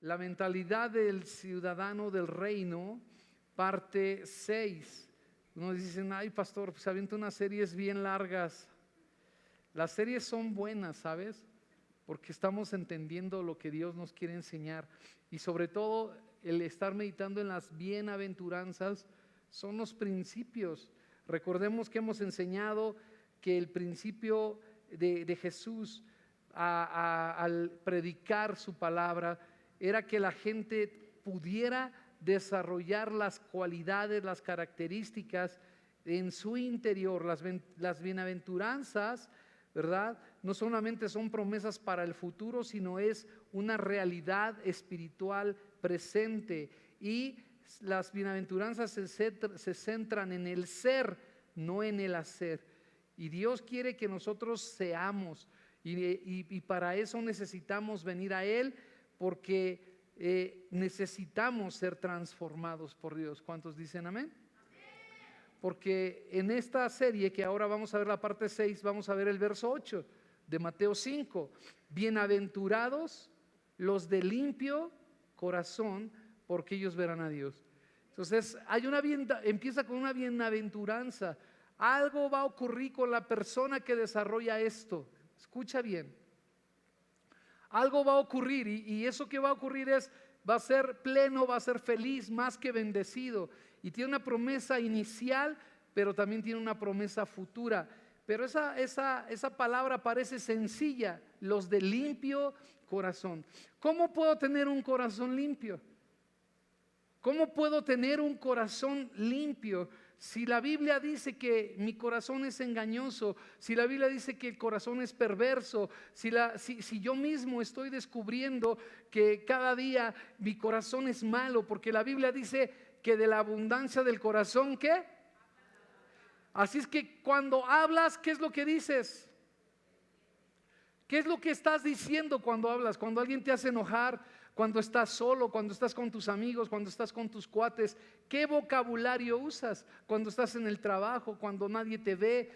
La mentalidad del ciudadano del reino, parte 6. Unos dicen, ay pastor, pues se avienta unas series bien largas. Las series son buenas, ¿sabes? Porque estamos entendiendo lo que Dios nos quiere enseñar. Y sobre todo el estar meditando en las bienaventuranzas son los principios. Recordemos que hemos enseñado que el principio de Jesús al predicar su palabra era que la gente pudiera desarrollar las cualidades, las características en su interior. Las bienaventuranzas, ¿verdad? No solamente son promesas para el futuro, sino es una realidad espiritual presente. Y las bienaventuranzas se centran en el ser, no en el hacer. Y Dios quiere que nosotros seamos. Y para eso necesitamos venir a Él, porque necesitamos ser transformados por Dios. ¿Cuántos dicen amén? Porque en esta serie que ahora vamos a ver la parte 6, vamos a ver el verso 8 de Mateo 5. Bienaventurados los de limpio corazón, porque ellos verán a Dios. Entonces empieza con una bienaventuranza. Algo va a ocurrir con la persona que desarrolla esto. Escucha bien. Algo va a ocurrir y eso que va a ocurrir va a ser pleno, va a ser feliz, más que bendecido. Y tiene una promesa inicial, pero también tiene una promesa futura. Pero esa palabra parece sencilla, los de limpio corazón. ¿Cómo puedo tener un corazón limpio? ¿Cómo puedo tener un corazón limpio? Si la Biblia dice que mi corazón es engañoso, si la Biblia dice que el corazón es perverso, si yo mismo estoy descubriendo que cada día mi corazón es malo, porque la Biblia dice que de la abundancia del corazón, ¿qué? Así es que cuando hablas, ¿qué es lo que dices? ¿Qué es lo que estás diciendo cuando hablas? Cuando alguien te hace enojar, cuando estás solo, cuando estás con tus amigos, cuando estás con tus cuates, ¿qué vocabulario usas? Cuando estás en el trabajo, cuando nadie te ve,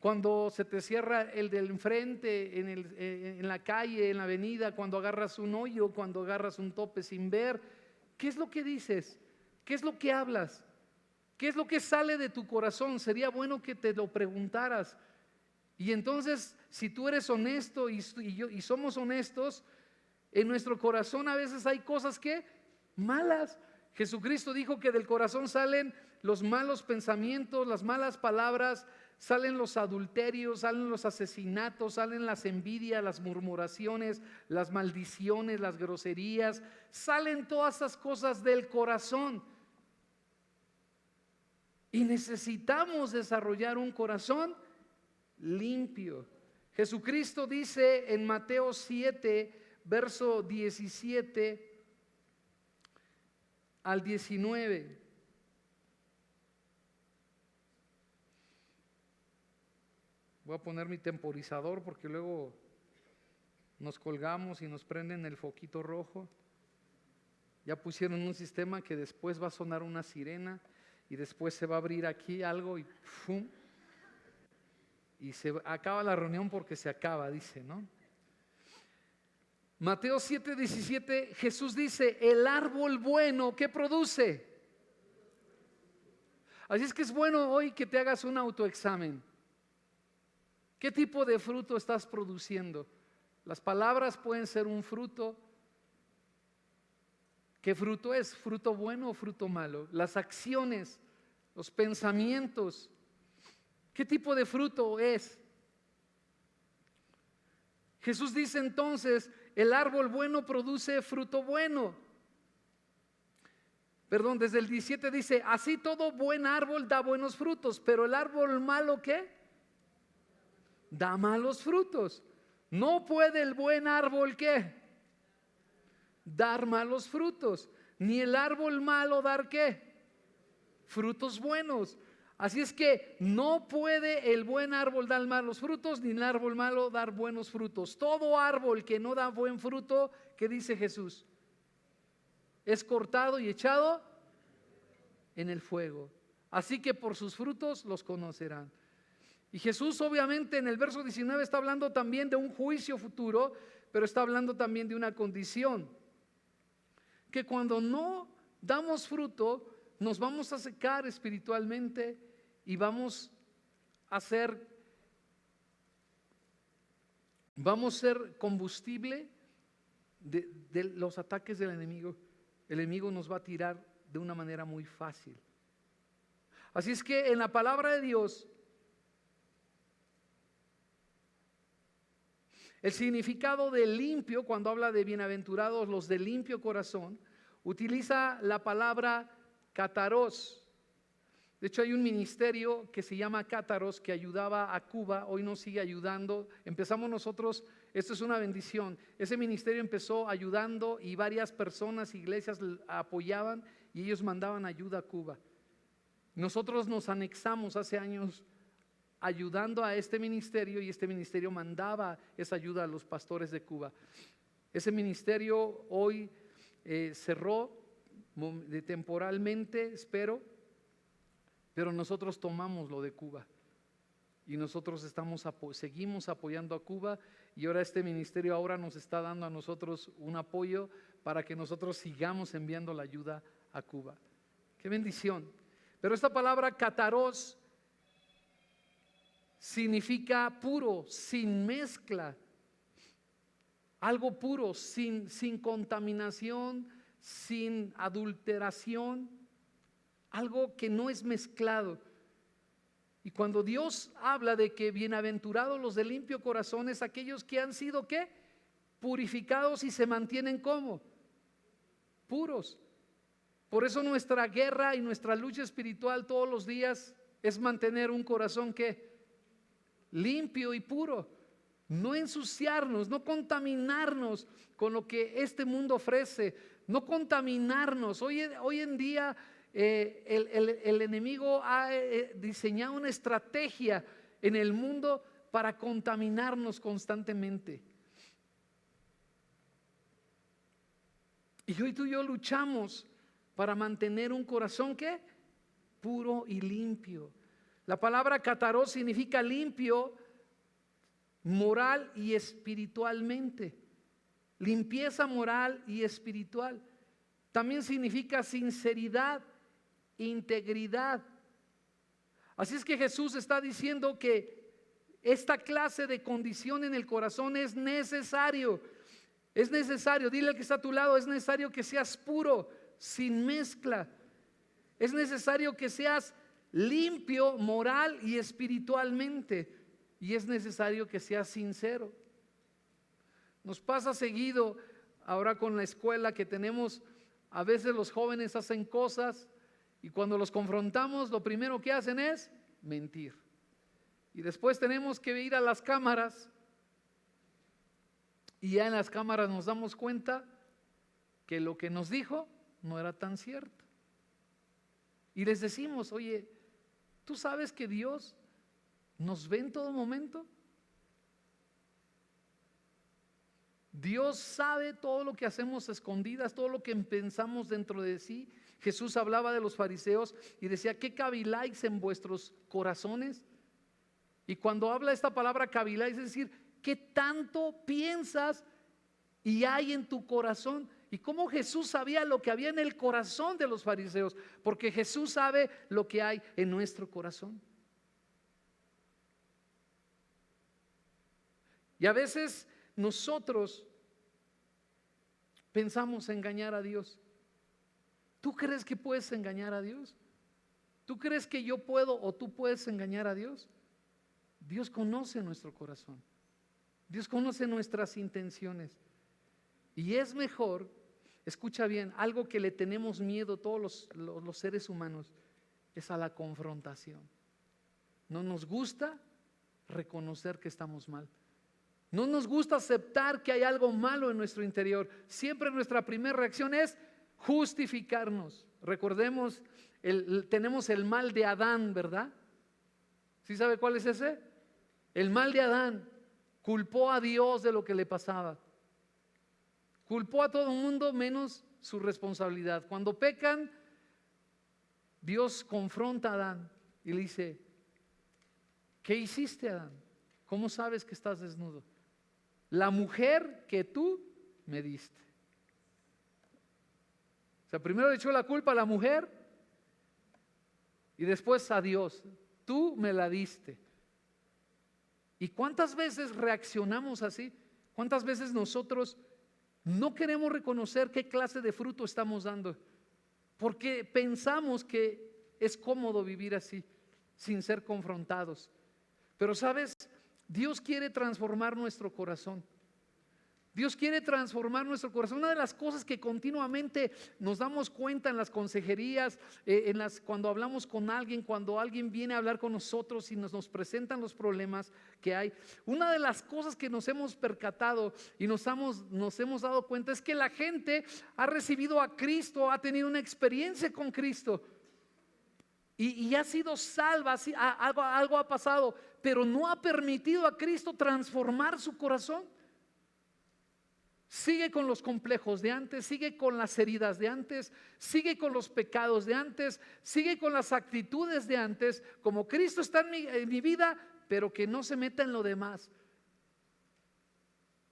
cuando se te cierra el del enfrente, en la calle, en la avenida, cuando agarras un hoyo, cuando agarras un tope sin ver. ¿Qué es lo que dices? ¿Qué es lo que hablas? ¿Qué es lo que sale de tu corazón? Sería bueno que te lo preguntaras. Y entonces, si tú eres honesto y somos honestos, en nuestro corazón a veces hay cosas que malas. Jesucristo dijo que del corazón salen los malos pensamientos, las malas palabras, salen los adulterios, salen los asesinatos, salen las envidias, las murmuraciones, las maldiciones, las groserías, salen todas esas cosas del corazón. Y necesitamos desarrollar un corazón limpio. Jesucristo dice en Mateo 7, verso 17 al 19. Voy a poner mi temporizador porque luego nos colgamos y nos prenden el foquito rojo. Ya pusieron un sistema que después va a sonar una sirena y después se va a abrir aquí algo y ¡fum! Y se acaba la reunión porque se acaba, dice, ¿no? Mateo 7, 17, Jesús dice, el árbol bueno, ¿qué produce? Así es que es bueno hoy que te hagas un autoexamen. ¿Qué tipo de fruto estás produciendo? Las palabras pueden ser un fruto. ¿Qué fruto es? ¿Fruto bueno o fruto malo? Las acciones, los pensamientos. ¿Qué tipo de fruto es? Jesús dice entonces, el árbol bueno produce fruto bueno. Perdón, desde el 17 dice, así todo buen árbol da buenos frutos, pero el árbol malo, ¿qué? Da malos frutos. No puede el buen árbol, ¿qué? Dar malos frutos. Ni el árbol malo dar, ¿qué? Frutos buenos. Así es que no puede el buen árbol dar malos frutos, ni el árbol malo dar buenos frutos. Todo árbol que no da buen fruto, ¿qué dice Jesús? Es cortado y echado en el fuego. Así que por sus frutos los conocerán. Y Jesús obviamente en el verso 19 está hablando también de un juicio futuro, pero está hablando también de una condición, que cuando no damos fruto, nos vamos a secar espiritualmente y vamos a ser combustible de los ataques del enemigo. El enemigo nos va a tirar de una manera muy fácil. Así es que en la palabra de Dios, el significado de limpio, cuando habla de bienaventurados los de limpio corazón, utiliza la palabra cátaros. De hecho, hay un ministerio que se llama Cátaros que ayudaba a Cuba, hoy nos sigue ayudando. Empezamos nosotros, esto es una bendición. Ese ministerio empezó ayudando y varias personas, iglesias apoyaban y ellos mandaban ayuda a Cuba. Nosotros nos anexamos hace años ayudando a este ministerio y este ministerio mandaba esa ayuda a los pastores de Cuba. Ese ministerio hoy cerró temporalmente, espero, pero nosotros tomamos lo de Cuba y nosotros seguimos apoyando a Cuba y ahora este ministerio ahora nos está dando a nosotros un apoyo para que nosotros sigamos enviando la ayuda a Cuba. ¡Qué bendición! Pero esta palabra cátaros significa puro, sin mezcla, algo puro, sin contaminación, sin adulteración, algo que no es mezclado. Y cuando Dios habla de que bienaventurados los de limpio corazón, es aquellos que han sido ¿qué? Purificados y se mantienen como puros. Por eso nuestra guerra y nuestra lucha espiritual todos los días es mantener un corazón que limpio y puro, no ensuciarnos, no contaminarnos con lo que este mundo ofrece, no contaminarnos. Hoy en día el enemigo ha diseñado una estrategia en el mundo para contaminarnos constantemente. Y hoy tú y yo luchamos para mantener un corazón que puro y limpio. La palabra cátaros significa limpio, moral y espiritualmente. Limpieza moral y espiritual. También significa sinceridad, integridad. Así es que Jesús está diciendo que esta clase de condición en el corazón es necesario. Es necesario, dile al que está a tu lado, es necesario que seas puro, sin mezcla. Es necesario que seas limpio moral y espiritualmente. Y es necesario que seas sincero. Nos pasa seguido ahora con la escuela que tenemos, a veces los jóvenes hacen cosas y cuando los confrontamos lo primero que hacen es mentir. Y después tenemos que ir a las cámaras y ya en las cámaras nos damos cuenta que lo que nos dijo no era tan cierto. Y les decimos, oye, ¿tú sabes que Dios nos ve en todo momento? Dios sabe todo lo que hacemos a escondidas, todo lo que pensamos dentro de sí. Jesús hablaba de los fariseos y decía, ¿qué caviláis en vuestros corazones? Y cuando habla esta palabra caviláis, es decir, ¿qué tanto piensas y hay en tu corazón? ¿Y cómo Jesús sabía lo que había en el corazón de los fariseos? Porque Jesús sabe lo que hay en nuestro corazón. Y a veces nosotros pensamos engañar a Dios. ¿Tú crees que puedes engañar a Dios? ¿Tú crees que yo puedo o tú puedes engañar a Dios? Dios conoce nuestro corazón. Dios conoce nuestras intenciones. Y es mejor, escucha bien, algo que le tenemos miedo todos los seres humanos es a la confrontación. No nos gusta reconocer que estamos mal. No nos gusta aceptar que hay algo malo en nuestro interior. Siempre nuestra primera reacción es justificarnos. Recordemos, tenemos el mal de Adán, ¿verdad? ¿Sí sabe cuál es ese? El mal de Adán. Culpó a Dios de lo que le pasaba. Culpó a todo el mundo menos su responsabilidad. Cuando pecan, Dios confronta a Adán y le dice, ¿qué hiciste, Adán? ¿Cómo sabes que estás desnudo? la mujer que tú me diste. O sea, primero le echó la culpa a la mujer y después a Dios. Tú me la diste. ¿Y cuántas veces reaccionamos así? ¿Cuántas veces nosotros no queremos reconocer qué clase de fruto estamos dando? Porque pensamos que es cómodo vivir así, sin ser confrontados. Pero sabes, Dios quiere transformar nuestro corazón. Dios quiere transformar nuestro corazón. Una de las cosas que continuamente nos damos cuenta en las consejerías, cuando hablamos con alguien, cuando alguien viene a hablar con nosotros y nos presentan los problemas que hay, una de las cosas que nos hemos percatado y nos hemos dado cuenta es que la gente ha recibido a Cristo, ha tenido una experiencia con Cristo y ha sido salva, algo ha pasado, pero no ha permitido a Cristo transformar su corazón. Sigue con los complejos de antes, sigue con las heridas de antes, sigue con los pecados de antes, sigue con las actitudes de antes, como Cristo está en mi vida, pero que no se meta en lo demás.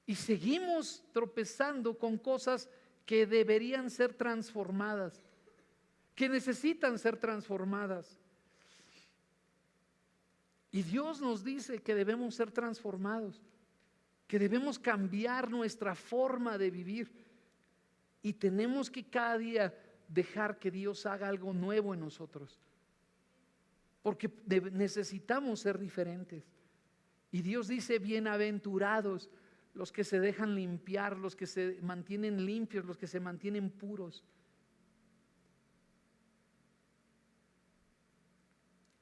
Y seguimos tropezando con cosas que deberían ser transformadas, que necesitan ser transformadas. Y Dios nos dice que debemos ser transformados, que debemos cambiar nuestra forma de vivir y tenemos que cada día dejar que Dios haga algo nuevo en nosotros, porque necesitamos ser diferentes. Y Dios dice: bienaventurados los que se dejan limpiar, los que se mantienen limpios, los que se mantienen puros.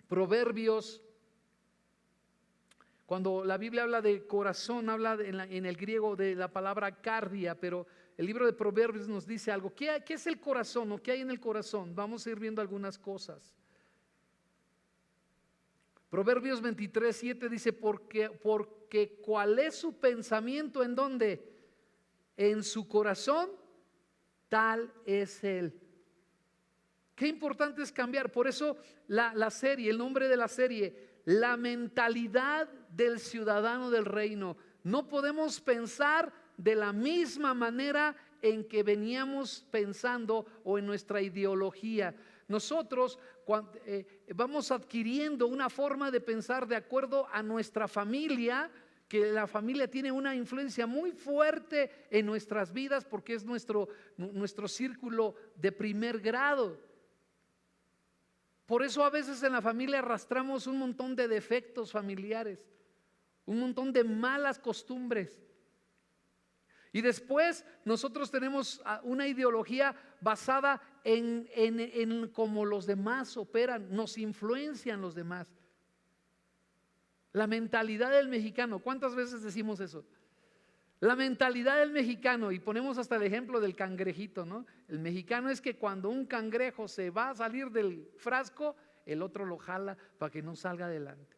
Proverbios, cuando la Biblia habla de corazón, habla en el griego de la palabra cardia, pero el libro de Proverbios nos dice algo. ¿Qué es el corazón o qué hay en el corazón? Vamos a ir viendo algunas cosas. Proverbios 23:7 dice: porque cuál es su pensamiento, ¿en dónde? En su corazón, tal es él. Qué importante es cambiar. Por eso la serie, el nombre de la serie, la mentalidad del ciudadano del reino. No podemos pensar de la misma manera en que veníamos pensando o en nuestra ideología. Nosotros vamos adquiriendo una forma de pensar de acuerdo a nuestra familia, que la familia tiene una influencia muy fuerte en nuestras vidas porque es nuestro círculo de primer grado. Por eso a veces en la familia arrastramos un montón de defectos familiares, un montón de malas costumbres. Y después nosotros tenemos una ideología basada en cómo los demás operan, nos influencian los demás. La mentalidad del mexicano, ¿cuántas veces decimos eso? La mentalidad del mexicano, y ponemos hasta el ejemplo del cangrejito, ¿no? El mexicano es que cuando un cangrejo se va a salir del frasco, el otro lo jala para que no salga adelante.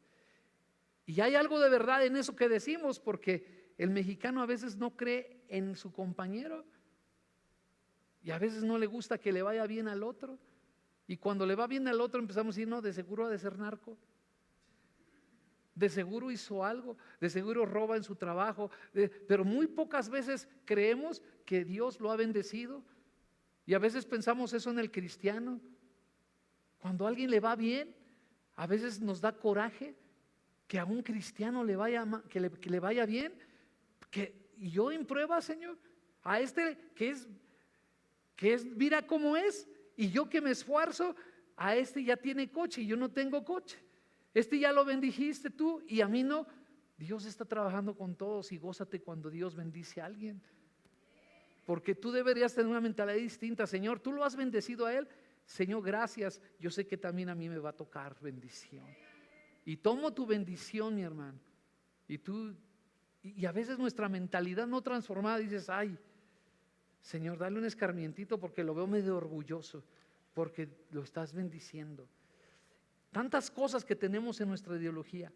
Y hay algo de verdad en eso que decimos, porque el mexicano a veces no cree en su compañero y a veces no le gusta que le vaya bien al otro, y cuando le va bien al otro empezamos a decir: no, de seguro ha de ser narco, de seguro hizo algo, de seguro roba en su trabajo, pero muy pocas veces creemos que Dios lo ha bendecido. Y a veces pensamos eso en el cristiano. Cuando a alguien le va bien, a veces nos da coraje que a un cristiano le vaya bien. Y yo en prueba, Señor, a este que es, mira cómo es, y yo que me esfuerzo, a este ya tiene coche y yo no tengo coche. Este ya lo bendijiste tú y a mí no. Dios está trabajando con todos, y gózate cuando Dios bendice a alguien, porque tú deberías tener una mentalidad distinta. Señor, tú lo has bendecido a él, Señor, gracias. Yo sé que también a mí me va a tocar bendición, y tomo tu bendición, mi hermano. Y a veces nuestra mentalidad no transformada, dices: ay, Señor, dale un escarmientito porque lo veo medio orgulloso, porque lo estás bendiciendo. Tantas cosas que tenemos en nuestra ideología.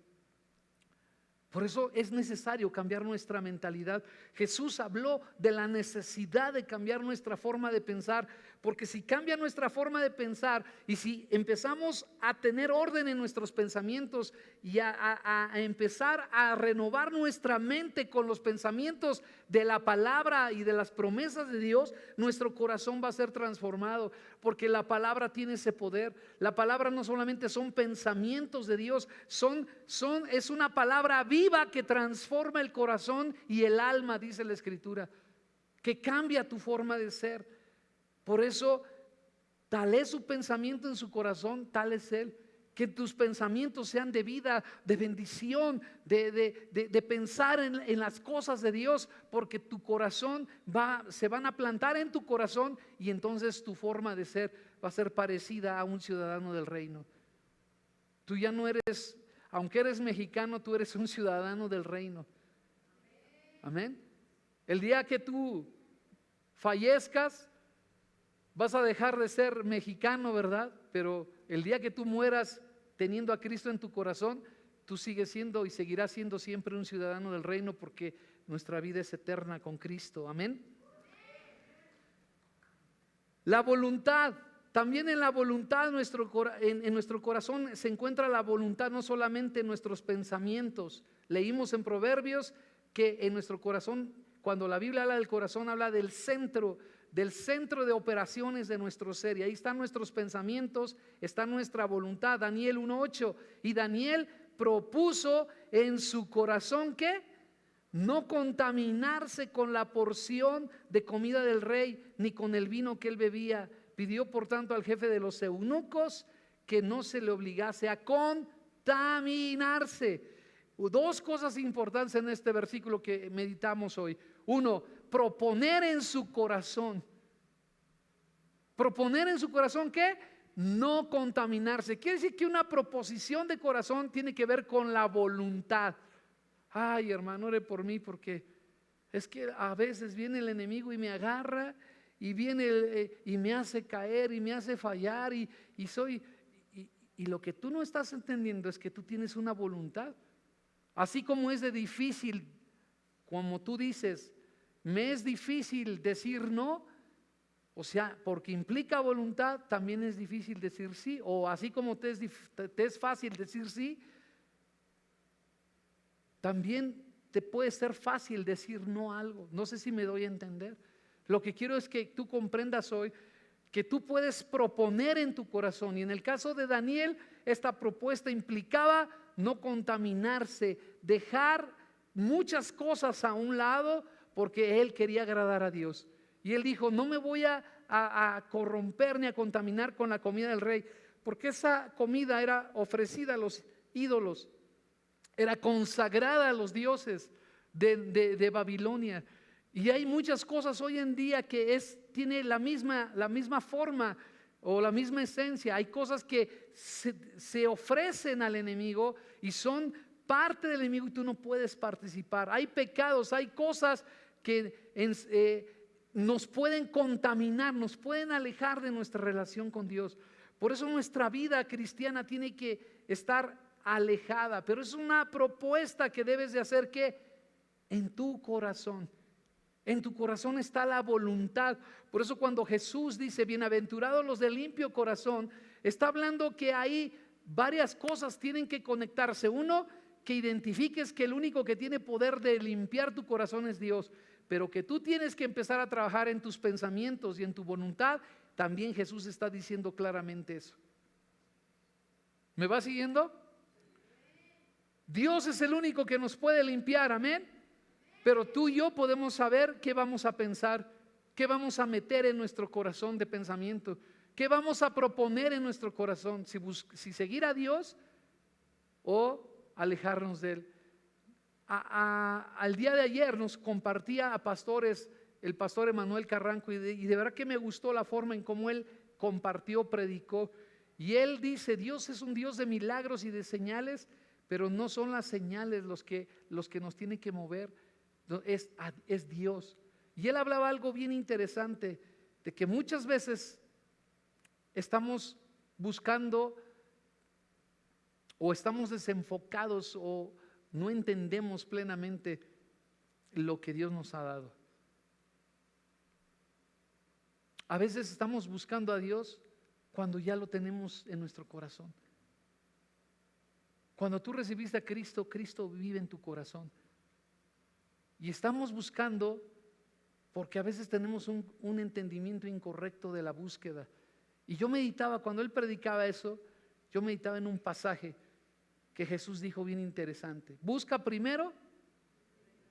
Por eso es necesario cambiar nuestra mentalidad. Jesús habló de la necesidad de cambiar nuestra forma de pensar, porque si cambia nuestra forma de pensar y si empezamos a tener orden en nuestros pensamientos y a empezar a renovar nuestra mente con los pensamientos de la palabra y de las promesas de Dios, nuestro corazón va a ser transformado, porque la palabra tiene ese poder. La palabra no solamente son pensamientos de Dios, es una palabra viva que transforma el corazón y el alma, dice la Escritura, que cambia tu forma de ser. Por eso, tal es su pensamiento en su corazón, tal es Él. Que tus pensamientos sean de vida, de bendición, de pensar en las cosas de Dios, porque tu corazón se van a plantar en tu corazón y entonces tu forma de ser va a ser parecida a un ciudadano del reino. Tú ya no eres, aunque eres mexicano, tú eres un ciudadano del reino. Amén. El día que tú fallezcas, vas a dejar de ser mexicano, ¿verdad? Pero el día que tú mueras teniendo a Cristo en tu corazón, tú sigues siendo y seguirás siendo siempre un ciudadano del reino, porque nuestra vida es eterna con Cristo. Amén. La voluntad. También en la voluntad, en nuestro corazón se encuentra la voluntad, no solamente en nuestros pensamientos. Leímos en Proverbios que en nuestro corazón, cuando la Biblia habla del corazón, habla del centro de operaciones de nuestro ser, y ahí están nuestros pensamientos, está nuestra voluntad. Daniel 1:8, y Daniel propuso en su corazón que no contaminarse con la porción de comida del rey, ni con el vino que él bebía. Pidió por tanto al jefe de los eunucos que no se le obligase a contaminarse. Dos cosas importantes en este versículo que meditamos hoy. Uno, proponer en su corazón. Proponer en su corazón ¿qué? No contaminarse. Quiere decir que una proposición de corazón tiene que ver con la voluntad. Ay, hermano, ore por mí, porque es que a veces viene el enemigo y me agarra y viene y me hace caer y me hace fallar y lo que tú no estás entendiendo es que tú tienes una voluntad. Así como es de difícil, como tú dices, me es difícil decir no, o sea, porque implica voluntad, también es difícil decir sí. O así como te es fácil decir sí, también te puede ser fácil decir no a algo. No sé si me doy a entender. Lo que quiero es que tú comprendas hoy que tú puedes proponer en tu corazón, y en el caso de Daniel esta propuesta implicaba no contaminarse, dejar muchas cosas a un lado, porque él quería agradar a Dios. Y él dijo, no me voy a corromper ni a contaminar con la comida del rey, porque esa comida era ofrecida a los ídolos, era consagrada a los dioses de Babilonia. Y hay muchas cosas hoy en día que tiene la misma forma o la misma esencia. Hay cosas que se ofrecen al enemigo y son parte del enemigo y tú no puedes participar. Hay pecados, hay cosas que nos pueden contaminar, nos pueden alejar de nuestra relación con Dios. Por eso nuestra vida cristiana tiene que estar alejada, pero es una propuesta que debes de hacer que en tu corazón. En tu corazón está la voluntad. Por eso cuando Jesús dice bienaventurados los de limpio corazón, está hablando que hay varias cosas tienen que conectarse. Uno, que identifiques que el único que tiene poder de limpiar tu corazón es Dios, pero que tú tienes que empezar a trabajar en tus pensamientos y en tu voluntad. También Jesús está diciendo claramente eso. ¿Me va siguiendo? Dios es el único que nos puede limpiar, amén. Pero tú y yo podemos saber qué vamos a pensar, qué vamos a meter en nuestro corazón de pensamiento, qué vamos a proponer en nuestro corazón, si seguir a Dios o alejarnos de Él. Al día de ayer nos compartía a pastores el pastor Emanuel Carranco, y de verdad que me gustó la forma en cómo él compartió, predicó. Y él dice, Dios es un Dios de milagros y de señales, pero no son las señales los que nos tienen que mover. Es Dios. Y él hablaba algo bien interesante, de que muchas veces estamos buscando o estamos desenfocados o no entendemos plenamente lo que Dios nos ha dado. A veces estamos buscando a Dios cuando ya lo tenemos en nuestro corazón. Cuando tú recibiste a Cristo, Cristo vive en tu corazón. Y estamos buscando porque a veces tenemos un entendimiento incorrecto de la búsqueda. Y yo meditaba, cuando él predicaba eso, yo meditaba en un pasaje que Jesús dijo bien interesante. Busca primero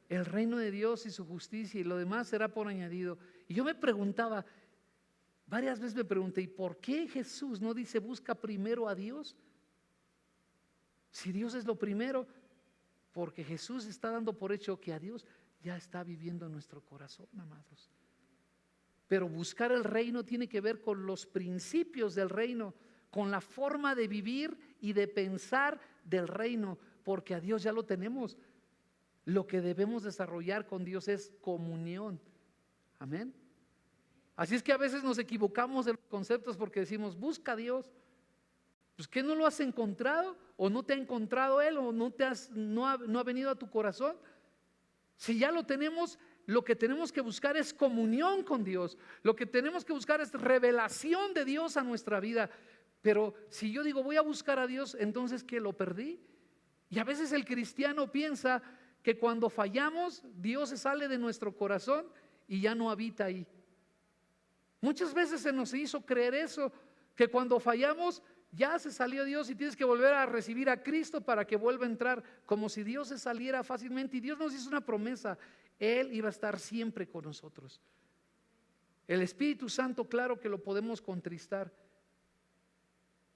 el reino de Dios y su justicia, y lo demás será por añadido. Y yo me preguntaba, varias veces me pregunté, ¿y por qué Jesús no dice busca primero a Dios? Si Dios es lo primero, porque Jesús está dando por hecho que a Dios ya está viviendo en nuestro corazón, amados. Pero buscar el reino tiene que ver con los principios del reino, con la forma de vivir y de pensar del reino, porque a Dios ya lo tenemos. Lo que debemos desarrollar con Dios es comunión. Amén. Así es que a veces nos equivocamos de los conceptos porque decimos, busca a Dios. Pues ¿qué no lo has encontrado? ¿O no te ha encontrado Él? ¿O no ha venido a tu corazón? Si ya lo tenemos, lo que tenemos que buscar es comunión con Dios. Lo que tenemos que buscar es revelación de Dios a nuestra vida. Pero si yo digo voy a buscar a Dios, entonces ¿qué? ¿Lo perdí? Y a veces el cristiano piensa que cuando fallamos, Dios se sale de nuestro corazón y ya no habita ahí. Muchas veces se nos hizo creer eso, que cuando fallamos ya se salió Dios y tienes que volver a recibir a Cristo para que vuelva a entrar, como si Dios se saliera fácilmente. Y Dios nos hizo una promesa, Él iba a estar siempre con nosotros. El Espíritu Santo, claro que lo podemos contristar,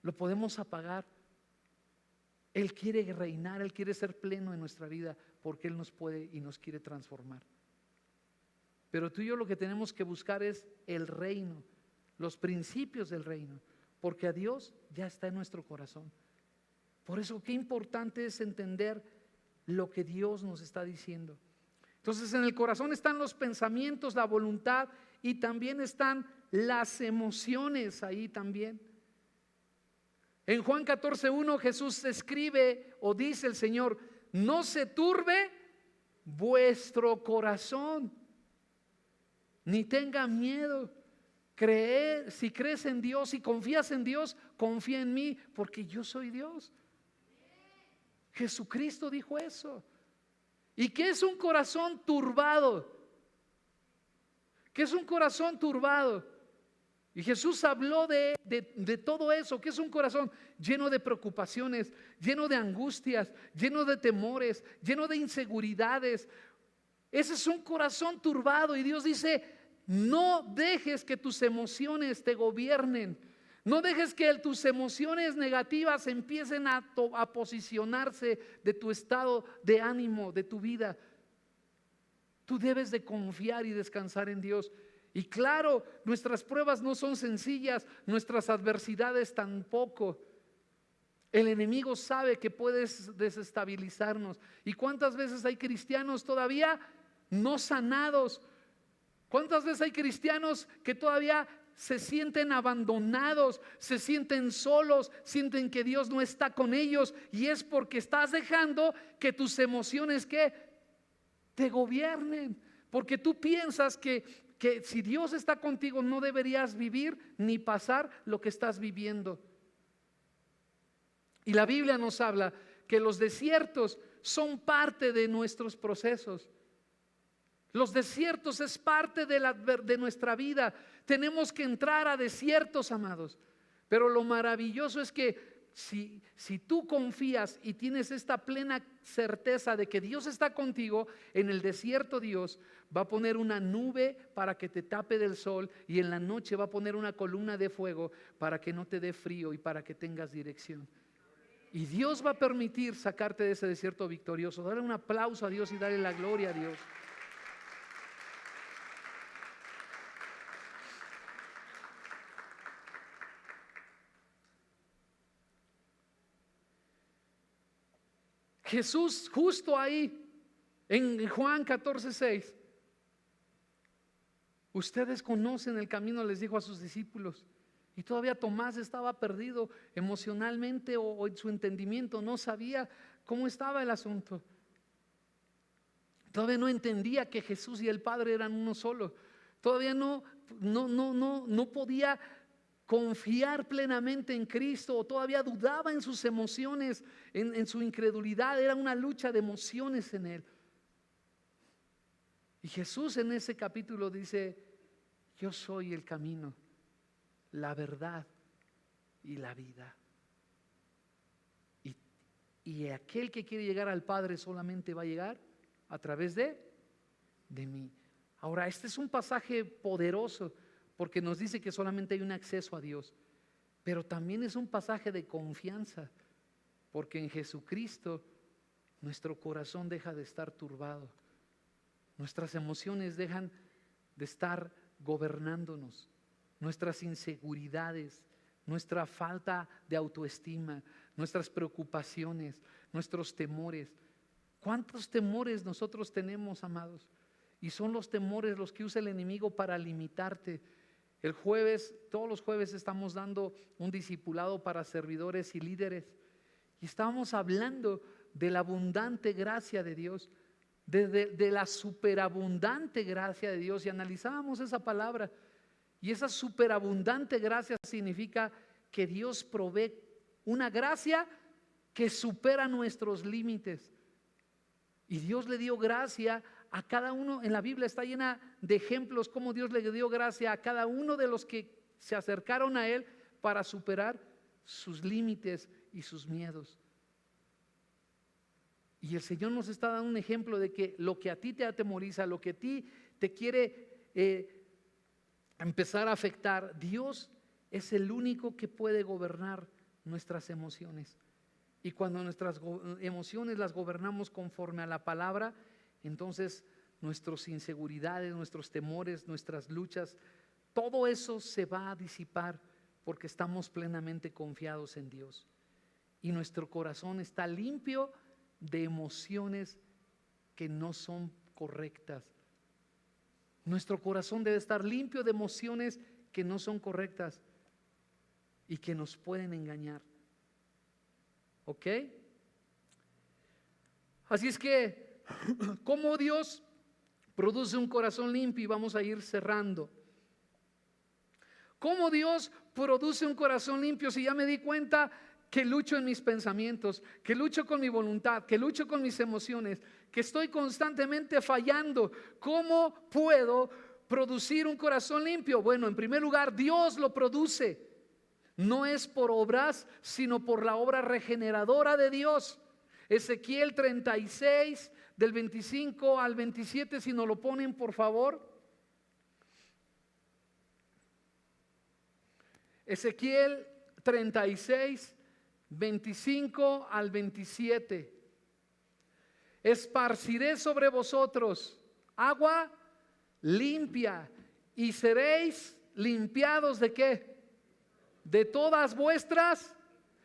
lo podemos apagar. Él quiere reinar, Él quiere ser pleno en nuestra vida, porque Él nos puede y nos quiere transformar. Pero tú y yo lo que tenemos que buscar es el reino, los principios del reino, porque a Dios ya está en nuestro corazón. Por eso qué importante es entender lo que Dios nos está diciendo. Entonces en el corazón están los pensamientos, la voluntad, y también están las emociones ahí también. En Juan 14:1 Jesús escribe o dice el Señor, no se turbe vuestro corazón, ni tenga miedo. Si crees en Dios y confías en Dios, confía en mí, porque yo soy Dios. Jesucristo dijo eso. ¿Y qué es un corazón turbado? ¿Qué es un corazón turbado? Y Jesús habló de todo eso. ¿Qué es un corazón? Lleno de preocupaciones, lleno de angustias, lleno de temores, lleno de inseguridades. Ese es un corazón turbado. Y Dios dice, no dejes que tus emociones te gobiernen. No dejes que tus emociones negativas empiecen a posicionarse de tu estado de ánimo, de tu vida. Tú debes de confiar y descansar en Dios. Y claro, nuestras pruebas no son sencillas, nuestras adversidades tampoco. El enemigo sabe que puedes desestabilizarnos. ¿Y cuántas veces hay cristianos todavía no sanados? ¿Cuántas veces hay cristianos que todavía se sienten abandonados, se sienten solos, sienten que Dios no está con ellos? Y es porque estás dejando que tus emociones ¿qué? Te gobiernen. Porque tú piensas que si Dios está contigo no deberías vivir ni pasar lo que estás viviendo. Y la Biblia nos habla que los desiertos son parte de nuestros procesos. Los desiertos es parte de nuestra vida. Tenemos que entrar a desiertos, amados. Pero lo maravilloso es que si tú confías y tienes esta plena certeza de que Dios está contigo, en el desierto Dios va a poner una nube para que te tape del sol, y en la noche va a poner una columna de fuego para que no te dé frío y para que tengas dirección. Y Dios va a permitir sacarte de ese desierto victorioso. Dale un aplauso a Dios y dale la gloria a Dios. Jesús justo ahí en Juan 14:6, ustedes conocen el camino, les dijo a sus discípulos. Y todavía Tomás estaba perdido emocionalmente o en su entendimiento, no sabía cómo estaba el asunto. Todavía no entendía que Jesús y el Padre eran uno solo. Todavía no podía confiar plenamente en Cristo, o todavía dudaba en sus emociones, en su incredulidad. Era una lucha de emociones en él. Y Jesús en ese capítulo dice: yo soy el camino, la verdad y la vida. Y aquel que quiere llegar al Padre solamente va a llegar a través de mí. Ahora, este es un pasaje poderoso porque nos dice que solamente hay un acceso a Dios, pero también es un pasaje de confianza, porque en Jesucristo nuestro corazón deja de estar turbado, nuestras emociones dejan de estar gobernándonos, nuestras inseguridades, nuestra falta de autoestima, nuestras preocupaciones, nuestros temores. ¿Cuántos temores nosotros tenemos, amados? Y son los temores los que usa el enemigo para limitarte. El jueves, todos los jueves estamos dando un discipulado para servidores y líderes, y estábamos hablando de la abundante gracia de Dios, de la superabundante gracia de Dios, y analizábamos esa palabra. Y esa superabundante gracia significa que Dios provee una gracia que supera nuestros límites. Y Dios le dio gracia a cada uno. En la Biblia está llena de ejemplos cómo Dios le dio gracia a cada uno de los que se acercaron a Él para superar sus límites y sus miedos. Y el Señor nos está dando un ejemplo de que lo que a ti te atemoriza, lo que a ti te quiere empezar a afectar, Dios es el único que puede gobernar nuestras emociones. Y cuando nuestras emociones las gobernamos conforme a la palabra, entonces nuestras inseguridades, nuestros temores, nuestras luchas, todo eso se va a disipar porque estamos plenamente confiados en Dios. Y nuestro corazón está limpio de emociones que no son correctas. Nuestro corazón debe estar limpio de emociones que no son correctas y que nos pueden engañar. ¿Ok? Así es que, ¿cómo Dios produce un corazón limpio? Y vamos a ir cerrando. ¿Cómo Dios produce un corazón limpio? Si ya me di cuenta que lucho en mis pensamientos, que lucho con mi voluntad, que lucho con mis emociones, que estoy constantemente fallando, ¿cómo puedo producir un corazón limpio? Bueno, en primer lugar, Dios lo produce. No es por obras, sino por la obra regeneradora de Dios. Ezequiel 36, del 25 al 27, si nos lo ponen por favor. Ezequiel 36, 25 al 27. Esparciré sobre vosotros agua limpia y seréis limpiados ¿de qué? De todas vuestras.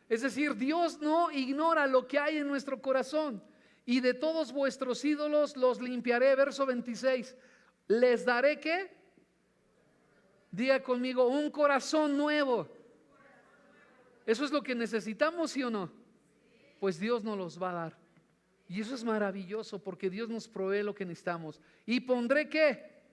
Es decir, Dios no ignora lo que hay en nuestro corazón. Y de todos vuestros ídolos los limpiaré. Verso 26. Les daré ¿qué? Diga conmigo, un corazón nuevo. ¿Eso es lo que necesitamos, sí o no? Pues Dios nos los va a dar. Y eso es maravilloso porque Dios nos provee lo que necesitamos. Y pondré ¿qué?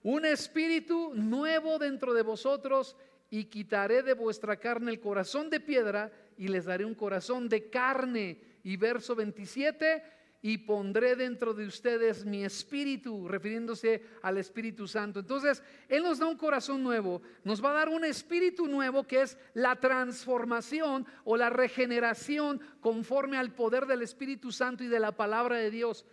Un espíritu nuevo dentro de vosotros, y quitaré de vuestra carne el corazón de piedra y les daré un corazón de carne. Y verso 27, y pondré dentro de ustedes mi espíritu, refiriéndose al Espíritu Santo. Entonces Él nos da un corazón nuevo, nos va a dar un espíritu nuevo, que es la transformación o la regeneración conforme al poder del Espíritu Santo y de la palabra de Dios.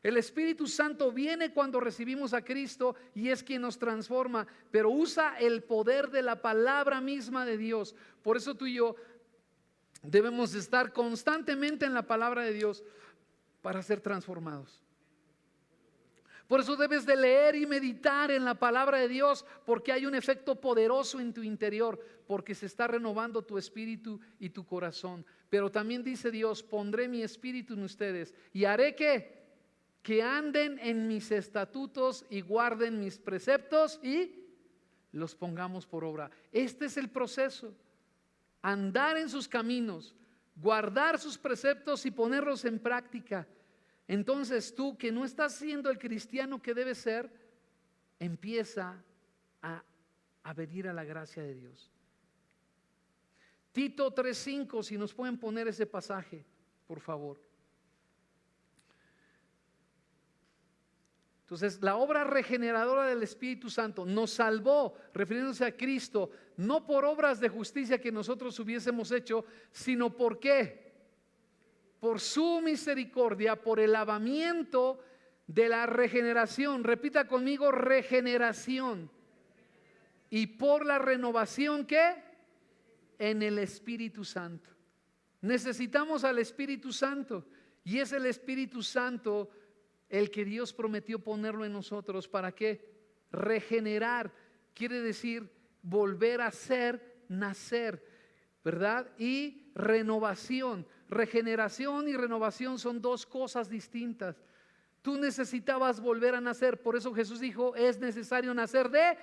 El Espíritu Santo viene cuando recibimos a Cristo y es quien nos transforma, pero usa el poder de la palabra misma de Dios. Por eso tú y yo debemos estar constantemente en la palabra de Dios para ser transformados. Por eso debes de leer y meditar en la palabra de Dios, porque hay un efecto poderoso en tu interior, porque se está renovando tu espíritu y tu corazón. Pero también dice Dios: pondré mi espíritu en ustedes y haré que anden en mis estatutos y guarden mis preceptos y los pongamos por obra. Este es el proceso: andar en sus caminos, guardar sus preceptos y ponerlos en práctica. Entonces tú que no estás siendo el cristiano que debes ser, empieza a venir a la gracia de Dios. Tito 3:5, si nos pueden poner ese pasaje, por favor. Entonces, la obra regeneradora del Espíritu Santo nos salvó, refiriéndose a Cristo, no por obras de justicia que nosotros hubiésemos hecho, sino por qué, por su misericordia, por el lavamiento de la regeneración. Repita conmigo, regeneración. Y por la renovación, ¿qué? En el Espíritu Santo. Necesitamos al Espíritu Santo, y es el Espíritu Santo el que Dios prometió ponerlo en nosotros. ¿Para qué? Regenerar quiere decir volver a ser, nacer, ¿verdad? Y renovación. Regeneración y renovación son dos cosas distintas. Tú necesitabas volver a nacer, por eso Jesús dijo, es necesario nacer de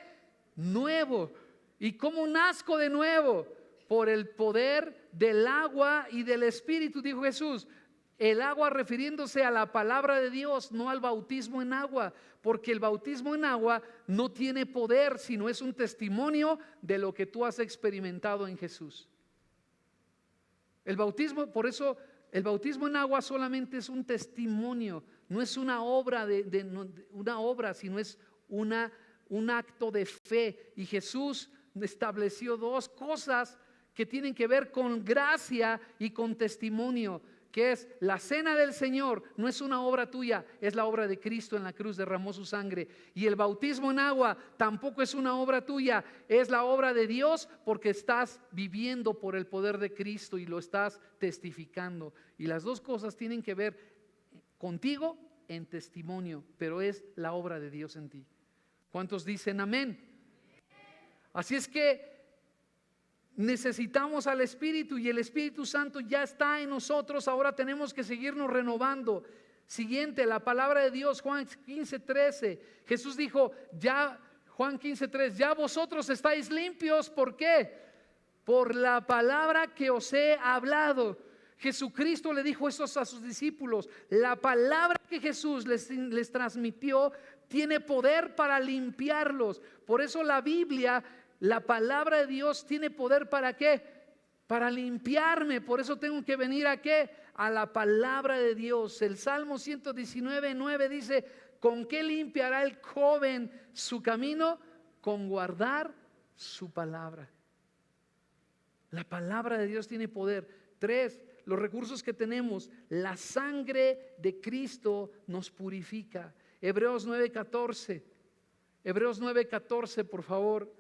nuevo. ¿Y cómo nazco de nuevo? Por el poder del agua y del Espíritu, dijo Jesús. El agua refiriéndose a la palabra de Dios, no al bautismo en agua, porque el bautismo en agua no tiene poder, sino es un testimonio de lo que tú has experimentado en Jesús. El bautismo, por eso el bautismo en agua solamente es un testimonio, no es una obra sino es un acto de fe. Y Jesús estableció dos cosas que tienen que ver con gracia y con testimonio, que es la cena del Señor. No es una obra tuya, es la obra de Cristo en la cruz, derramó su sangre. Y el bautismo en agua tampoco es una obra tuya, es la obra de Dios, porque estás viviendo por el poder de Cristo y lo estás testificando. Y las dos cosas tienen que ver contigo en testimonio, pero es la obra de Dios en ti. ¿Cuántos dicen amén? Así es que necesitamos al Espíritu, y el Espíritu Santo ya está en nosotros. Ahora tenemos que seguirnos renovando. Siguiente, la palabra de Dios, Juan 15:13. Jesús dijo, Juan 15:3, ya vosotros estáis limpios. ¿Por qué? Por la palabra que os he hablado. Jesucristo le dijo eso a sus discípulos. La palabra que Jesús les transmitió tiene poder para limpiarlos. Por eso la Biblia, la palabra de Dios tiene poder. ¿Para qué? Para limpiarme. Por eso tengo que venir ¿a qué? A la palabra de Dios. El Salmo 119:9 dice, ¿con qué limpiará el joven su camino? Con guardar su palabra. La palabra de Dios tiene poder. 3, los recursos que tenemos. La sangre de Cristo nos purifica. Hebreos 9:14. Hebreos 9:14, por favor.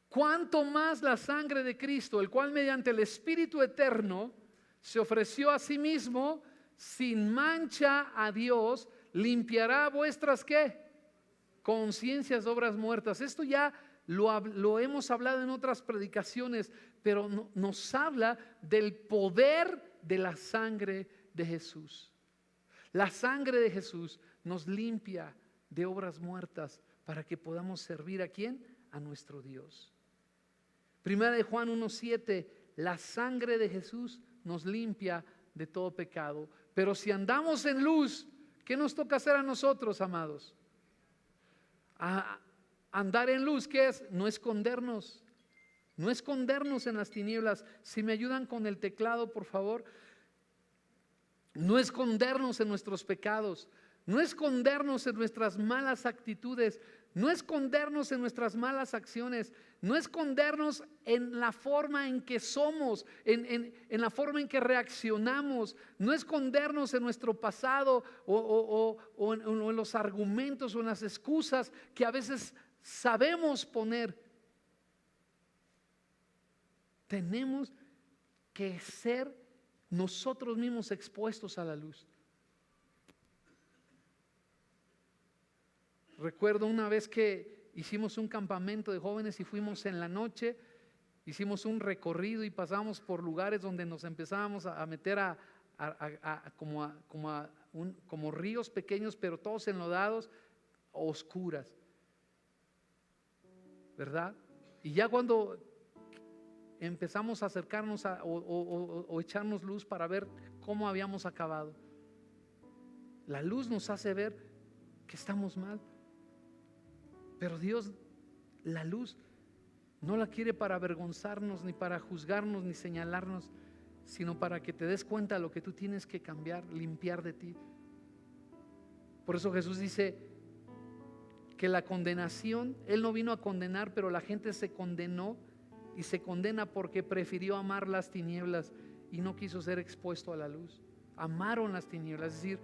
Cuánto más la sangre de Cristo, el cual mediante el Espíritu eterno se ofreció a sí mismo sin mancha a Dios, limpiará vuestras ¿qué? Conciencias de obras muertas. Esto ya lo hemos hablado en otras predicaciones, pero nos habla del poder de la sangre de Jesús. La sangre de Jesús nos limpia de obras muertas para que podamos servir ¿a quién? A nuestro Dios. Primera de Juan 1:7, la sangre de Jesús nos limpia de todo pecado. Pero si andamos en luz, ¿qué nos toca hacer a nosotros, amados? Andar en luz, ¿qué es? No escondernos. No escondernos en las tinieblas. Si me ayudan con el teclado, por favor. No escondernos en nuestros pecados. No escondernos en nuestras malas actitudes. No escondernos en nuestras malas acciones. No escondernos en la forma en que somos, en la forma en que reaccionamos. No escondernos en nuestro pasado o en los argumentos o en las excusas que a veces sabemos poner. Tenemos que ser nosotros mismos expuestos a la luz. Recuerdo una vez que hicimos un campamento de jóvenes y fuimos en la noche, hicimos un recorrido y pasamos por lugares donde nos empezábamos a meter como ríos pequeños, pero todos enlodados, oscuras, ¿verdad? Y ya cuando empezamos a acercarnos o echarnos luz para ver cómo habíamos acabado. La luz nos hace ver que estamos mal, pero Dios la luz no la quiere para avergonzarnos, ni para juzgarnos, ni señalarnos, sino para que te des cuenta de lo que tú tienes que cambiar, limpiar de ti. Por eso Jesús dice que la condenación, Él no vino a condenar, pero la gente se condenó y se condena porque prefirió amar las tinieblas y no quiso ser expuesto a la luz. Amaron las tinieblas, es decir,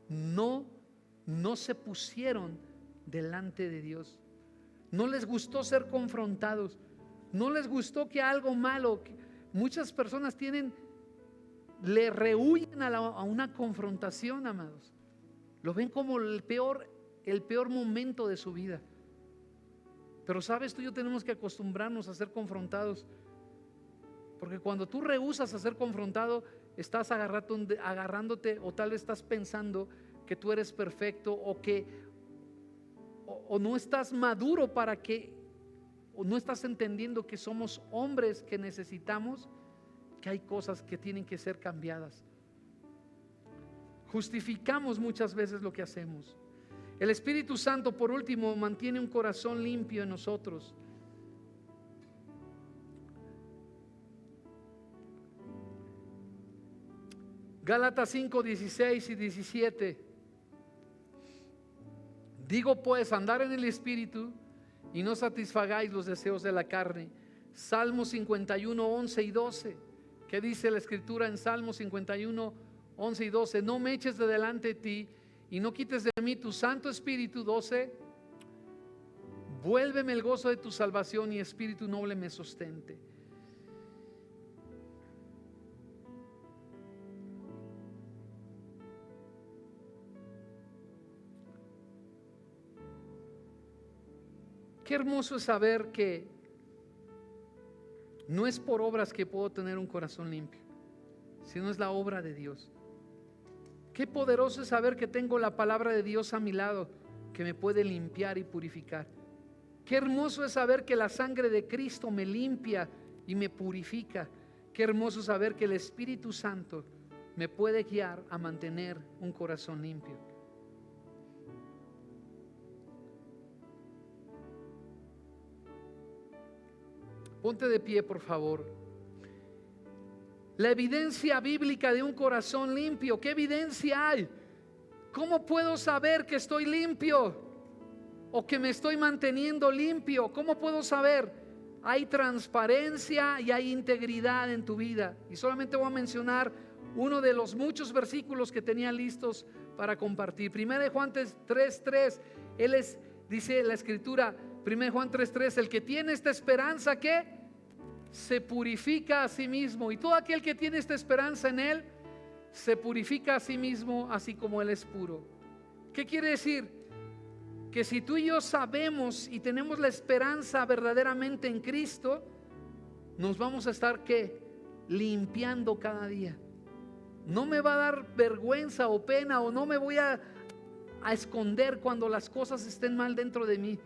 no se pusieron delante de Dios. No les gustó ser confrontados, no les gustó que algo malo, muchas personas le rehuyen a una confrontación, amados. Lo ven como el peor momento de su vida. Pero sabes, tú y yo tenemos que acostumbrarnos a ser confrontados, porque cuando tú rehusas a ser confrontado, estás agarrándote, o tal vez estás pensando que tú eres perfecto, o no estás maduro o no estás entendiendo que somos hombres que necesitamos, que hay cosas que tienen que ser cambiadas. Justificamos muchas veces lo que hacemos. El Espíritu Santo, por último, mantiene un corazón limpio en nosotros. Gálatas 5, 16 y 17. Digo pues, andar en el Espíritu y no satisfagáis los deseos de la carne. Salmo 51, 11 y 12. ¿Qué dice la Escritura en Salmo 51, 11 y 12? No me eches de delante de ti y no quites de mí tu Santo Espíritu. 12. Vuélveme el gozo de tu salvación y espíritu noble me sustente. Qué hermoso es saber que no es por obras que puedo tener un corazón limpio, sino es la obra de Dios. Qué poderoso es saber que tengo la palabra de Dios a mi lado, que me puede limpiar y purificar. Qué hermoso es saber que la sangre de Cristo me limpia y me purifica. Qué hermoso es saber que el Espíritu Santo me puede guiar a mantener un corazón limpio. Ponte de pie, por favor. La evidencia bíblica de un corazón limpio. ¿Qué evidencia hay? ¿Cómo puedo saber que estoy limpio o que me estoy manteniendo limpio? ¿Cómo puedo saber? Hay transparencia y hay integridad en tu vida. Y solamente voy a mencionar uno de los muchos versículos que tenía listos para compartir. 1 Juan 3:3. Dice la Escritura, 1 Juan 3:3, el que tiene esta esperanza, ¿qué? Se purifica a sí mismo, y todo aquel que tiene esta esperanza en Él se purifica a sí mismo, así como Él es puro. ¿Qué quiere decir? Que si tú y yo sabemos y tenemos la esperanza verdaderamente en Cristo, nos vamos a estar ¿qué? Limpiando cada día. No me va a dar vergüenza o pena, o no me voy a esconder cuando las cosas estén mal dentro de mí.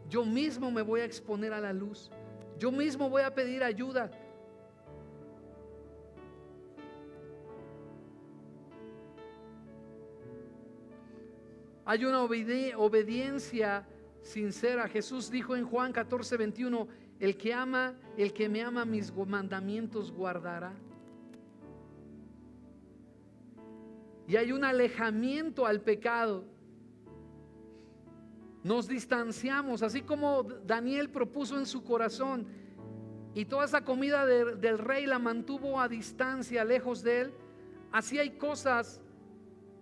Yo mismo me voy a exponer a la luz. Yo mismo voy a pedir ayuda. Hay una obediencia sincera. Jesús dijo en Juan 14:21, el que me ama mis mandamientos guardará. Y hay un alejamiento al pecado. Nos distanciamos, así como Daniel propuso en su corazón, y toda esa comida del rey la mantuvo a distancia, lejos de él. Así hay cosas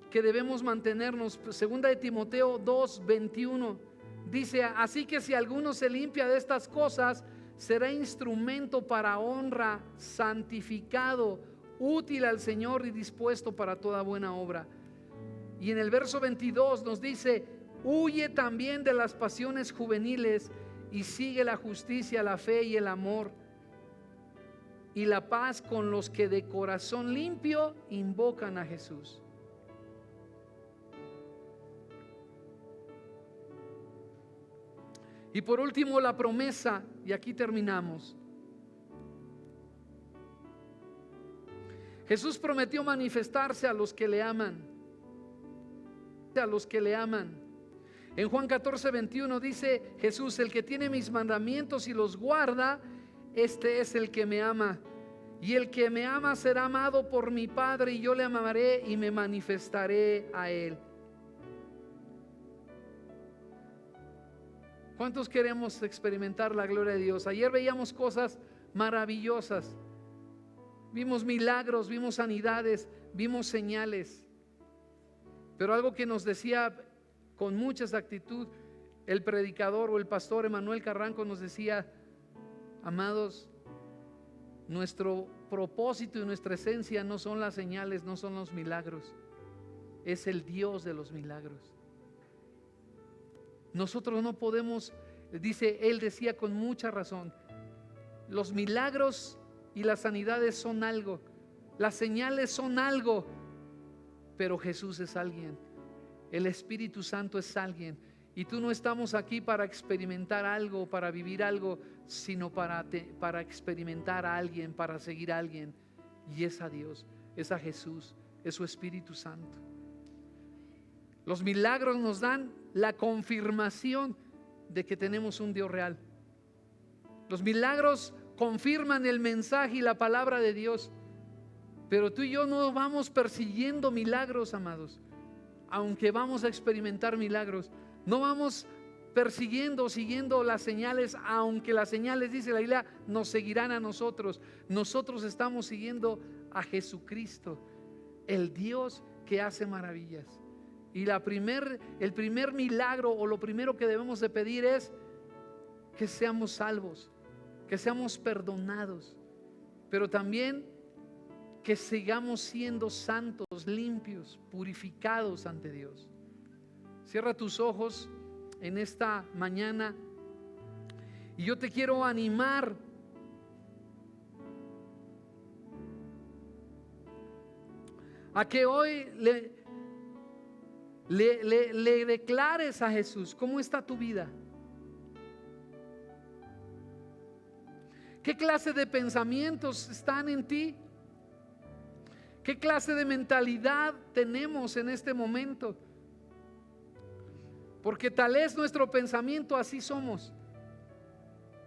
que debemos mantenernos. Segunda de Timoteo 2:21 dice, así que si alguno se limpia de estas cosas, será instrumento para honra, santificado, útil al Señor y dispuesto para toda buena obra. Y en el verso 22 nos dice, huye también de las pasiones juveniles y sigue la justicia, la fe y el amor y la paz con los que de corazón limpio invocan a Jesús. Y por último, la promesa, y aquí terminamos. Jesús prometió manifestarse a los que le aman. A los que le aman. En Juan 14:21 dice Jesús: el que tiene mis mandamientos y los guarda, este es el que me ama. Y el que me ama será amado por mi Padre, y yo le amaré y me manifestaré a él. ¿Cuántos queremos experimentar la gloria de Dios? Ayer veíamos cosas maravillosas. Vimos milagros, vimos sanidades, vimos señales. Pero algo que nos decía con mucha exactitud el predicador o el pastor Emanuel Carranco nos decía: amados, nuestro propósito y nuestra esencia no son las señales, no son los milagros, es el Dios de los milagros. Nosotros no podemos, él decía con mucha razón, los milagros y las sanidades son algo, las señales son algo, pero Jesús es alguien, el Espíritu Santo es alguien. Y tú no estamos aquí para experimentar algo, para vivir algo, sino para experimentar a alguien, para seguir a alguien. Y es a Dios, es a Jesús, es su Espíritu Santo. Los milagros nos dan la confirmación de que tenemos un Dios real. Los milagros confirman el mensaje y la palabra de Dios. Pero tú y yo no vamos persiguiendo milagros, amados. Aunque vamos a experimentar milagros, no vamos persiguiendo, siguiendo las señales, aunque las señales, dice la Biblia, nos seguirán a nosotros. Nosotros estamos siguiendo a Jesucristo, el Dios que hace maravillas. Y el primer milagro, o lo primero que debemos de pedir, es que seamos salvos, que seamos perdonados, pero también que sigamos siendo santos, limpios, purificados ante Dios. Cierra tus ojos en esta mañana y yo te quiero animar a que hoy le declares a Jesús cómo está tu vida. ¿Qué clase de pensamientos están en ti? ¿Qué clase de mentalidad tenemos en este momento? Porque tal es nuestro pensamiento, así somos.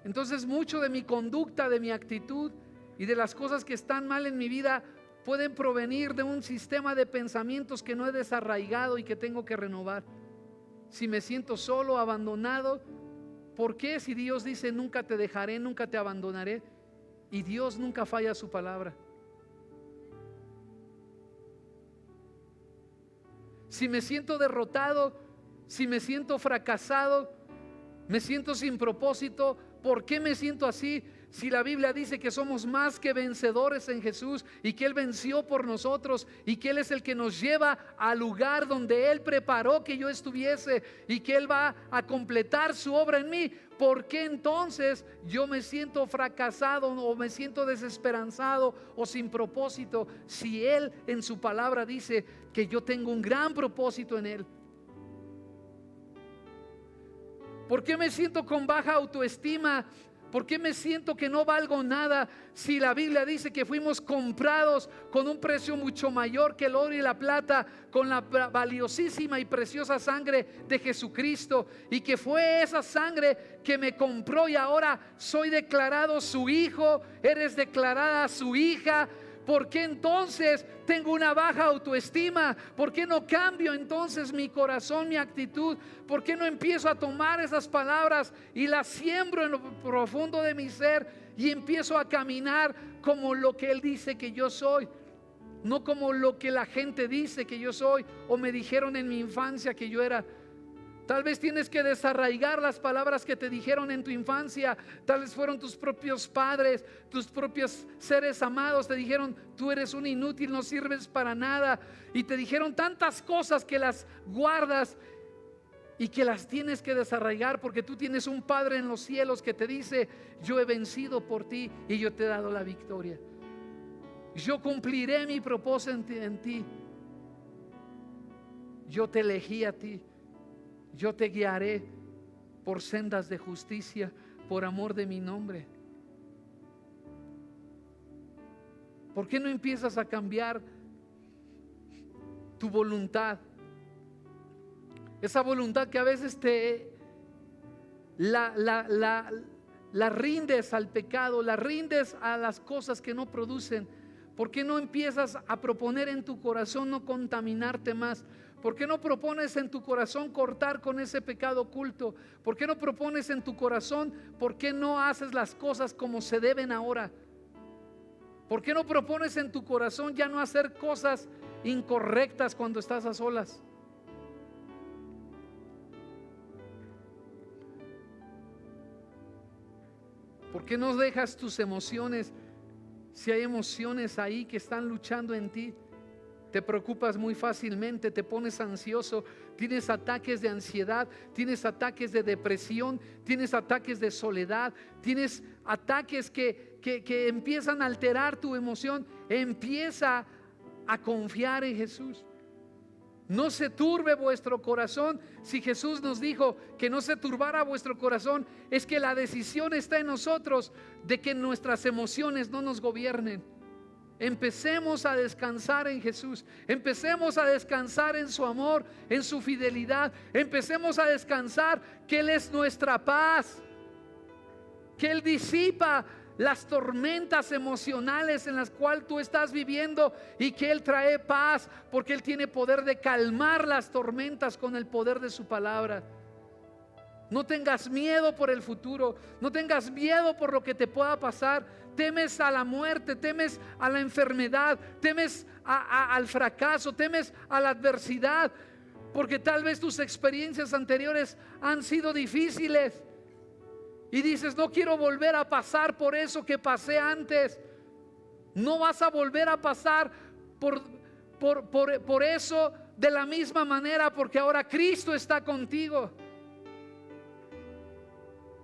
Entonces mucho de mi conducta, de mi actitud y de las cosas que están mal en mi vida pueden provenir de un sistema de pensamientos que no he desarraigado y que tengo que renovar. Si me siento solo, abandonado, ¿por qué? Si Dios dice nunca te dejaré, nunca te abandonaré, y Dios nunca falla su palabra. Si me siento derrotado, si me siento fracasado, me siento sin propósito, ¿por qué me siento así? Si la Biblia dice que somos más que vencedores en Jesús y que Él venció por nosotros y que Él es el que nos lleva al lugar donde Él preparó que yo estuviese y que Él va a completar su obra en mí, ¿por qué entonces yo me siento fracasado o me siento desesperanzado o sin propósito si Él en su palabra dice que yo tengo un gran propósito en Él? ¿Por qué me siento con baja autoestima? ¿Por qué me siento que no valgo nada si la Biblia dice que fuimos comprados con un precio mucho mayor que el oro y la plata, con la valiosísima y preciosa sangre de Jesucristo, y que fue esa sangre que me compró y ahora soy declarado su hijo, eres declarada su hija? ¿Por qué entonces tengo una baja autoestima? ¿Por qué no cambio entonces mi corazón, mi actitud? ¿Por qué no empiezo a tomar esas palabras y las siembro en lo profundo de mi ser y empiezo a caminar como lo que Él dice que yo soy? No como lo que la gente dice que yo soy o me dijeron en mi infancia que yo era. Tal vez tienes que desarraigar las palabras que te dijeron en tu infancia. Tal vez fueron tus propios padres, tus propios seres amados. Te dijeron, tú eres un inútil, no sirves para nada. Y te dijeron tantas cosas que las guardas y que las tienes que desarraigar, porque tú tienes un Padre en los cielos que te dice, yo he vencido por ti y yo te he dado la victoria. Yo cumpliré mi propósito en ti. Yo te elegí a ti. Yo te guiaré por sendas de justicia por amor de mi nombre. ¿Por qué no empiezas a cambiar tu voluntad? Esa voluntad que a veces la rindes al pecado, la rindes a las cosas que no producen. ¿Por qué no empiezas a proponer en tu corazón no contaminarte más? ¿Por qué no propones en tu corazón cortar con ese pecado oculto? ¿Por qué no propones en tu corazón, por qué no haces las cosas como se deben ahora? ¿Por qué no propones en tu corazón ya no hacer cosas incorrectas cuando estás a solas? ¿Por qué no dejas tus emociones? Si hay emociones ahí que están luchando en ti, te preocupas muy fácilmente, te pones ansioso, tienes ataques de ansiedad, tienes ataques de depresión, tienes ataques de soledad, tienes ataques que empiezan a alterar tu emoción. Empieza a confiar en Jesús. No se turbe vuestro corazón. Si Jesús nos dijo que no se turbara vuestro corazón, es que la decisión está en nosotros de que nuestras emociones no nos gobiernen. Empecemos a descansar en Jesús. Empecemos a descansar en su amor, en su fidelidad. Empecemos a descansar que Él es nuestra paz, que Él disipa las tormentas emocionales en las cuales tú estás viviendo, y que Él trae paz, porque Él tiene poder de calmar las tormentas con el poder de su palabra. No tengas miedo por el futuro, no tengas miedo por lo que te pueda pasar. Temes a la muerte, temes a la enfermedad, temes al fracaso, temes a la adversidad, porque tal vez tus experiencias anteriores han sido difíciles. Y dices, no quiero volver a pasar por eso que pasé antes. No vas a volver a pasar por eso de la misma manera, porque ahora Cristo está contigo.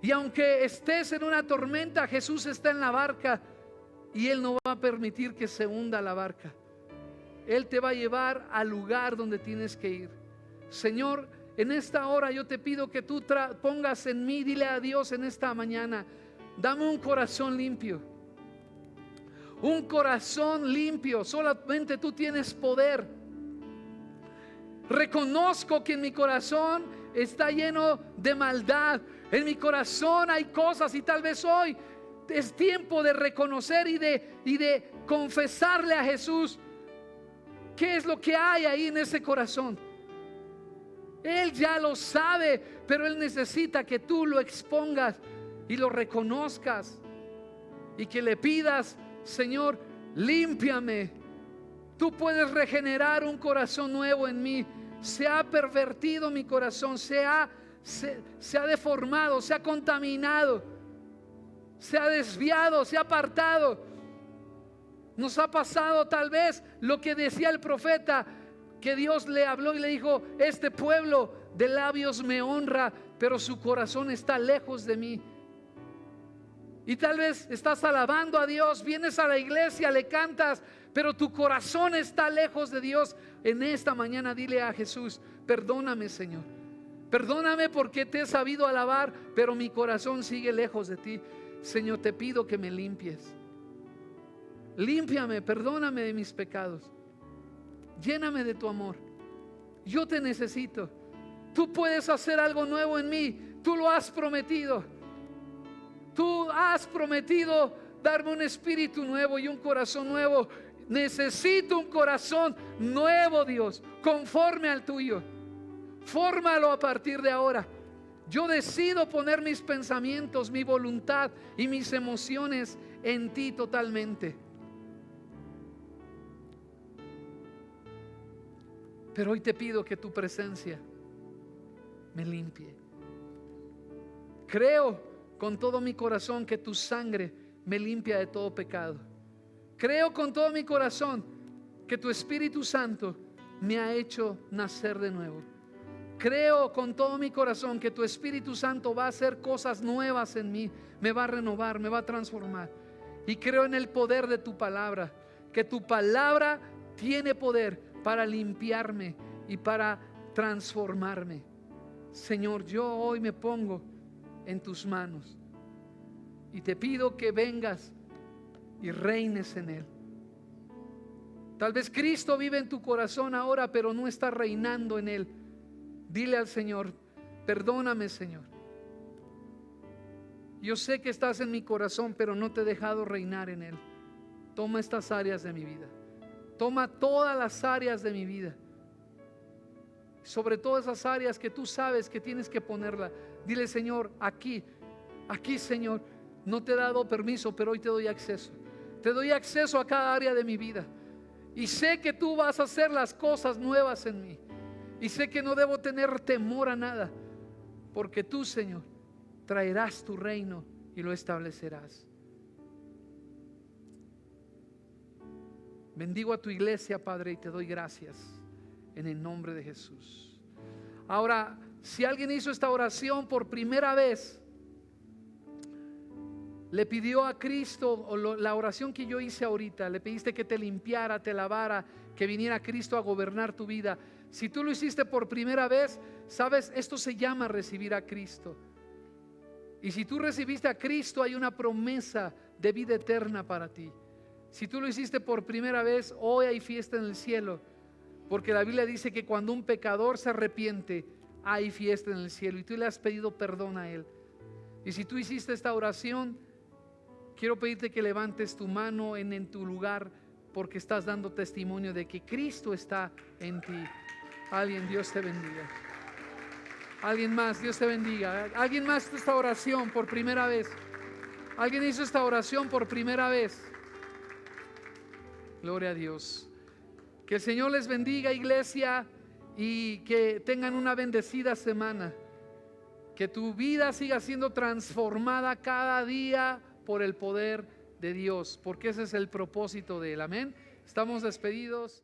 Y aunque estés en una tormenta, Jesús está en la barca, y Él no va a permitir que se hunda la barca. Él te va a llevar al lugar donde tienes que ir. Señor, en esta hora yo te pido que tú pongas en mí, dile a Dios en esta mañana, dame un corazón limpio. Un corazón limpio, solamente tú tienes poder. Reconozco que en mi corazón está lleno de maldad. En mi corazón hay cosas, y tal vez hoy es tiempo de reconocer y de confesarle a Jesús qué es lo que hay ahí en ese corazón. Él ya lo sabe, pero Él necesita que tú lo expongas y lo reconozcas, y que le pidas, Señor, límpiame. Tú puedes regenerar un corazón nuevo en mí. Se ha pervertido mi corazón, se ha deformado, se ha contaminado, se ha desviado, se ha apartado. Nos ha pasado tal vez lo que decía el profeta, que Dios le habló y le dijo, este pueblo de labios me honra, pero su corazón está lejos de mí. Y tal vez estás alabando a Dios, vienes a la iglesia, le cantas, pero tu corazón está lejos de Dios. En esta mañana dile a Jesús, perdóname, Señor. Perdóname porque te he sabido alabar, pero mi corazón sigue lejos de ti. Señor, te pido que me limpies. Límpiame, perdóname de mis pecados. Lléname de tu amor. Yo te necesito. Tú puedes hacer algo nuevo en mí. Tú lo has prometido. Tú has prometido darme un espíritu nuevo y un corazón nuevo. Necesito un corazón nuevo, Dios, conforme al tuyo. Fórmalo a partir de ahora. Yo decido poner mis pensamientos, mi voluntad y mis emociones en ti totalmente. Pero hoy te pido que tu presencia me limpie. Creo con todo mi corazón que tu sangre me limpia de todo pecado. Creo con todo mi corazón que tu Espíritu Santo me ha hecho nacer de nuevo. Creo con todo mi corazón que tu Espíritu Santo va a hacer cosas nuevas en mí, me va a renovar, me va a transformar. Y creo en el poder de tu palabra, que tu palabra tiene poder para limpiarme y para transformarme. Señor, yo hoy me pongo en tus manos y te pido que vengas y reines en él. Tal vez Cristo vive en tu corazón ahora, pero no está reinando en él. Dile al Señor: perdóname, Señor. Yo sé que estás en mi corazón, pero no te he dejado reinar en él. Toma estas áreas de mi vida. Toma todas las áreas de mi vida. Sobre todas esas áreas que tú sabes que tienes que ponerla. Dile: Señor, aquí, Señor, no te he dado permiso, pero hoy te doy acceso. Te doy acceso a cada área de mi vida. Y sé que tú vas a hacer las cosas nuevas en mí. Y sé que no debo tener temor a nada, porque tú, Señor, traerás tu reino y lo establecerás. Bendigo a tu iglesia, Padre, y te doy gracias en el nombre de Jesús. Ahora, si alguien hizo esta oración por primera vez, le pidió a Cristo, o la oración que yo hice ahorita, le pediste que te limpiara, te lavara, que viniera Cristo a gobernar tu vida. Si tú lo hiciste por primera vez, sabes, esto se llama recibir a Cristo. Y si tú recibiste a Cristo, hay una promesa de vida eterna para ti. Si tú lo hiciste por primera vez, hoy hay fiesta en el cielo, porque la Biblia dice que cuando un pecador se arrepiente, hay fiesta en el cielo, y tú le has pedido perdón a él. Y si tú hiciste esta oración, quiero pedirte que levantes tu mano en tu lugar, porque estás dando testimonio de que Cristo está en ti. Alguien, Dios te bendiga. Alguien más, Dios te bendiga. Alguien más hizo esta oración por primera vez. Alguien hizo esta oración por primera vez. Gloria a Dios. Que el Señor les bendiga, iglesia, y que tengan una bendecida semana. Que tu vida siga siendo transformada cada día por el poder de Dios, porque ese es el propósito de él. Amén. Estamos despedidos.